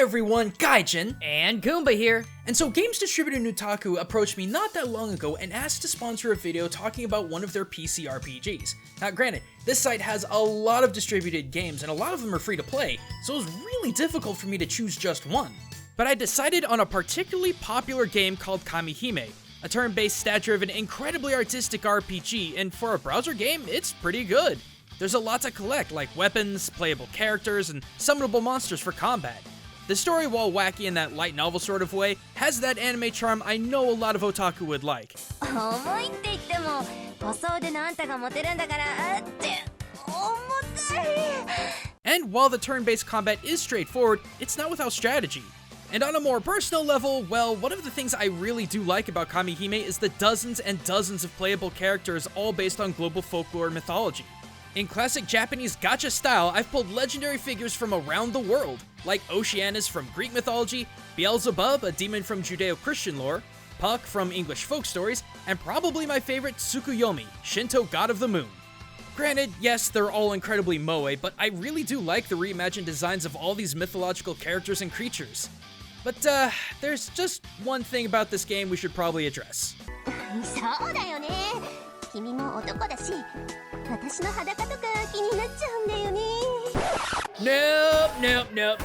everyone, Gaijin and Goombah here. And so games distributor Nutaku approached me not that long ago and asked to sponsor a video talking about one of their PC RPGs. Now granted, this site has a lot of distributed games and a lot of them are free to play, so it was really difficult for me to choose just one. But I decided on a particularly popular game called Kamihime, a turn-based stat-driven, incredibly artistic RPG, and for a browser game, it's pretty good. There's a lot to collect, like weapons, playable characters, and summonable monsters for combat. The story, while wacky in that light novel sort of way, has that anime charm I know a lot of otaku would like. And while the turn-based combat is straightforward, it's not without strategy. And on a more personal level, well, one of the things I really do like about Kamihime is the dozens and dozens of playable characters all based on global folklore and mythology. In classic Japanese gacha style, I've pulled legendary figures from around the world, like Oceanus from Greek mythology, Beelzebub, a demon from Judeo-Christian lore, Puck from English folk stories, and probably my favorite, Tsukuyomi, Shinto god of the moon. Granted, yes, they're all incredibly moe, but I really do like the reimagined designs of all these mythological characters and creatures. But there's just one thing about this game we should probably address. Nope.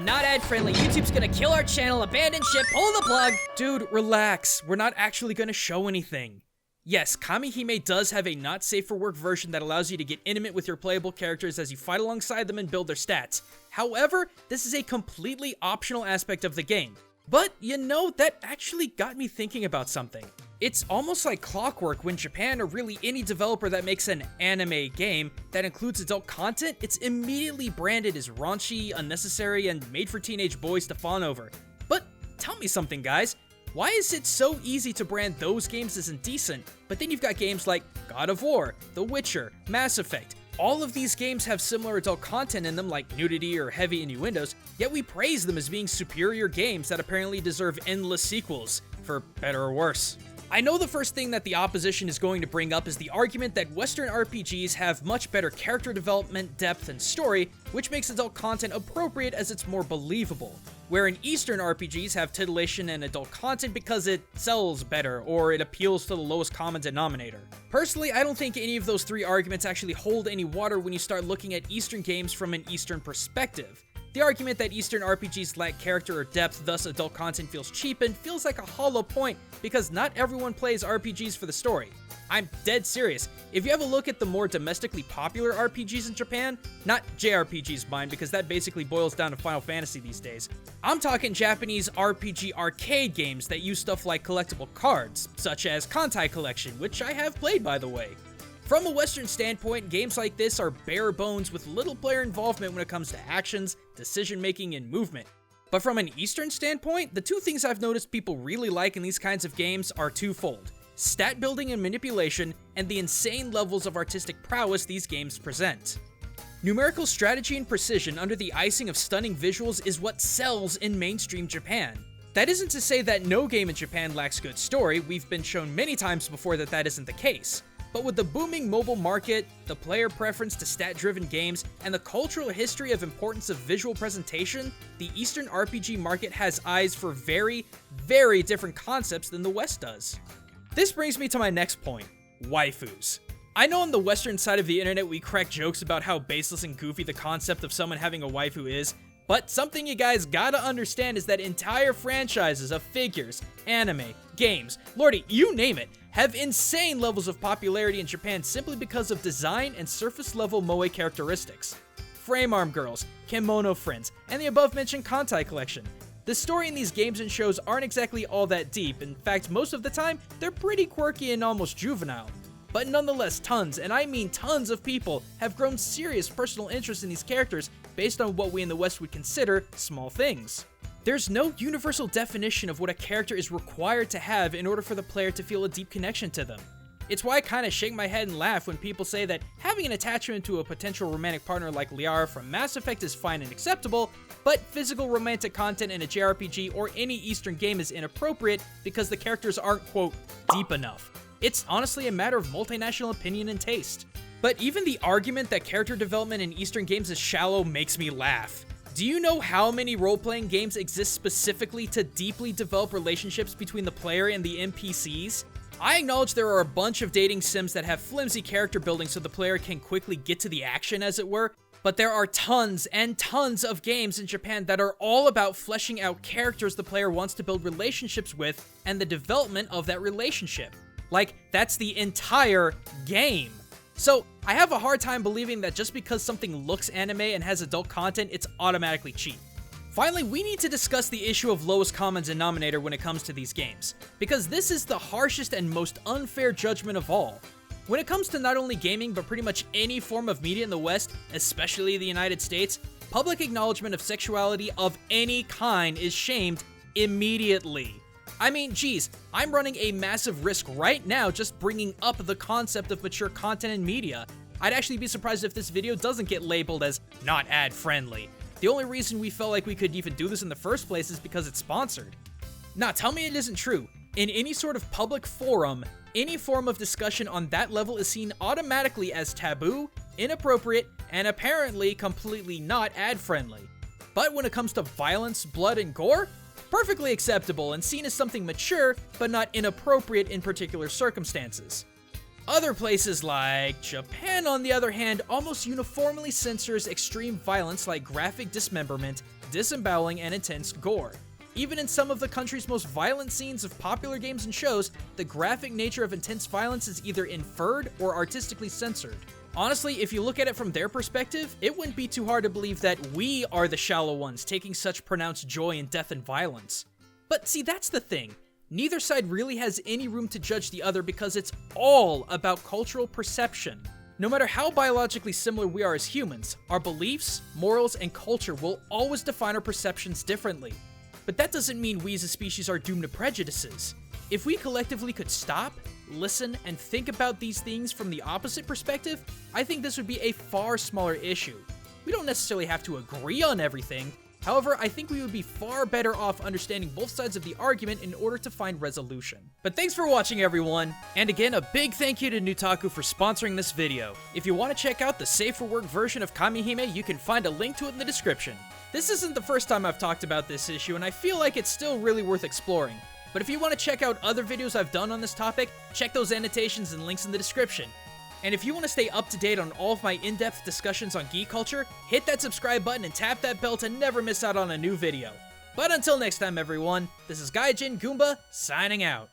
Not ad friendly. YouTube's gonna kill our channel, abandon ship, pull the plug. Dude, relax. We're not actually gonna show anything. Yes, Kamihime does have a not safe for work version that allows you to get intimate with your playable characters as you fight alongside them and build their stats. However, this is a completely optional aspect of the game. But, you know, that actually got me thinking about something. It's almost like clockwork when Japan, or really any developer that makes an anime game that includes adult content, it's immediately branded as raunchy, unnecessary, and made for teenage boys to fawn over. But tell me something, guys. Why is it so easy to brand those games as indecent, but then you've got games like God of War, The Witcher, Mass Effect? All of these games have similar adult content in them like nudity or heavy innuendos, yet we praise them as being superior games that apparently deserve endless sequels, for better or worse. I know the first thing that the opposition is going to bring up is the argument that Western RPGs have much better character development, depth, and story, which makes adult content appropriate as it's more believable. Wherein Eastern RPGs have titillation and adult content because it sells better, or it appeals to the lowest common denominator. Personally, I don't think any of those three arguments actually hold any water when you start looking at Eastern games from an Eastern perspective. The argument that Eastern RPGs lack character or depth, thus adult content feels cheapened, feels like a hollow point because not everyone plays RPGs for the story. I'm dead serious. If you have a look at the more domestically popular RPGs in Japan, not JRPGs mind because that basically boils down to Final Fantasy these days. I'm talking Japanese RPG arcade games that use stuff like collectible cards, such as Kantai Collection, which I have played by the way. From a Western standpoint, games like this are bare bones with little player involvement when it comes to actions, decision-making, and movement. But from an Eastern standpoint, the two things I've noticed people really like in these kinds of games are twofold: stat building and manipulation, and the insane levels of artistic prowess these games present. Numerical strategy and precision under the icing of stunning visuals is what sells in mainstream Japan. That isn't to say that no game in Japan lacks good story, we've been shown many times before that isn't the case. But with the booming mobile market, the player preference to stat-driven games, and the cultural history of importance of visual presentation, the Eastern RPG market has eyes for very, very different concepts than the West does. This brings me to my next point: waifus. I know on the Western side of the internet we crack jokes about how baseless and goofy the concept of someone having a waifu is, but something you guys gotta understand is that entire franchises of figures, anime, games, lordy, you name it, have insane levels of popularity in Japan simply because of design and surface-level moe characteristics. Frame arm girls, kimono friends, and the above-mentioned Kantai Collection. The story in these games and shows aren't exactly all that deep. In fact, most of the time, they're pretty quirky and almost juvenile. But nonetheless, tons, and I mean tons of people, have grown serious personal interest in these characters based on what we in the West would consider small things. There's no universal definition of what a character is required to have in order for the player to feel a deep connection to them. It's why I kinda shake my head and laugh when people say that having an attachment to a potential romantic partner like Liara from Mass Effect is fine and acceptable, but physical romantic content in a JRPG or any Eastern game is inappropriate because the characters aren't, quote, deep enough. It's honestly a matter of multinational opinion and taste. But even the argument that character development in Eastern games is shallow makes me laugh. Do you know how many role-playing games exist specifically to deeply develop relationships between the player and the NPCs? I acknowledge there are a bunch of dating sims that have flimsy character building so the player can quickly get to the action, as it were, but there are tons and tons of games in Japan that are all about fleshing out characters the player wants to build relationships with and the development of that relationship. Like, that's the entire game. So, I have a hard time believing that just because something looks anime and has adult content, it's automatically cheap. Finally, we need to discuss the issue of lowest common denominator when it comes to these games, because this is the harshest and most unfair judgment of all. When it comes to not only gaming, but pretty much any form of media in the West, especially the United States, public acknowledgement of sexuality of any kind is shamed immediately. I mean, geez, I'm running a massive risk right now just bringing up the concept of mature content in media. I'd actually be surprised if this video doesn't get labeled as not ad-friendly. The only reason we felt like we could even do this in the first place is because it's sponsored. Now, tell me it isn't true. In any sort of public forum, any form of discussion on that level is seen automatically as taboo, inappropriate, and apparently completely not ad-friendly. But when it comes to violence, blood, and gore, perfectly acceptable and seen as something mature, but not inappropriate in particular circumstances. Other places like Japan, on the other hand, almost uniformly censors extreme violence like graphic dismemberment, disemboweling, and intense gore. Even in some of the country's most violent scenes of popular games and shows, the graphic nature of intense violence is either inferred or artistically censored. Honestly, if you look at it from their perspective, it wouldn't be too hard to believe that we are the shallow ones taking such pronounced joy in death and violence. But see, that's the thing. Neither side really has any room to judge the other because it's all about cultural perception. No matter how biologically similar we are as humans, our beliefs, morals, and culture will always define our perceptions differently. But that doesn't mean we as a species are doomed to prejudices. If we collectively could stop, listen, and think about these things from the opposite perspective, I think this would be a far smaller issue. We don't necessarily have to agree on everything. However, I think we would be far better off understanding both sides of the argument in order to find resolution. But thanks for watching, everyone! And again, a big thank you to Nutaku for sponsoring this video. If you want to check out the safe for work version of Kamihime, you can find a link to it in the description. This isn't the first time I've talked about this issue, and I feel like it's still really worth exploring. But if you want to check out other videos I've done on this topic, check those annotations and links in the description. And if you want to stay up to date on all of my in-depth discussions on geek culture, hit that subscribe button and tap that bell to never miss out on a new video. But until next time, everyone, this is Gaijin Goombah, signing out.